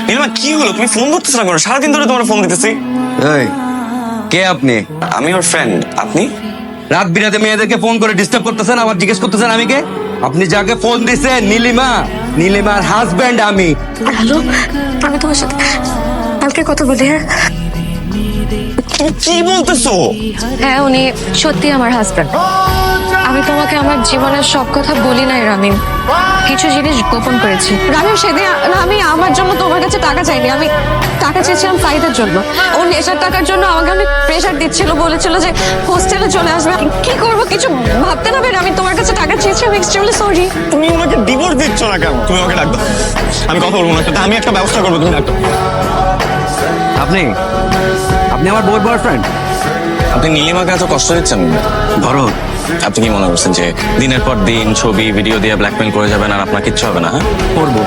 নীলিমা কি হলো, তুমি ফোন ধরতেছ না কেন? সারাদিন ধরে তোমার ফোন দিতেছি। এই কে আপনি? আমি ওর ফ্রেন্ড। আপনি? রাত বিরাতে মেয়েদেরকে ফোন করে ডিস্টার্ব করতেছেন, আবার জিজ্ঞেস করতেছেন আমি কে? আপনি যাকে ফোন দিছেন নীলিমা, নীলিমার হাজবেন্ড আমি। হ্যালো, আমি তোমার সাথে কালকে কথা বলি। হ্যাঁ কি বলতেছো? হ্যাঁ, উনি সত্যি আমার হাজবেন্ড। আমি তোমাকে আমার জীবনের সব কথা বলি নাই রামিম, কিছু জিনিস গোপন করেছি। রামিম, সেদিন আমি আমার জন্য তোমার কাছে টাকা চাইনি, আমি টাকা চেয়েছিলাম ফাইদের জন্য। ও নেশার টাকার জন্য আমাকে অনেক প্রেশার দিচ্ছিল, বলেছিল যে হোস্টেলে চলে আসবে। কি করবো কিছু ভাবতে না পেরে আমি তোমার কাছে টাকা চেয়েছি। আমি এক্সট্রিমলি সরি। তুমি ওনাকে ডিভোর্স দিচ্ছ না কেন? তুমি আমাকে ডাক দাও, আমি কথা বলবো না, আমি একটা ব্যবস্থা করবো, তুমি ডাক দাও। আপনি আপনি আমার বউর বয়ফ্রেন্ড? আপনি নীলিমাকে এত কষ্ট দিচ্ছেন? ধরো, আপনি কি মনে করছেন যে দিনের পর দিন ছবি ভিডিও দিয়ে ব্ল্যাকমেল করে যাবেন আর আপনার কিচ্ছু হবে না? হ্যাঁ, করবো।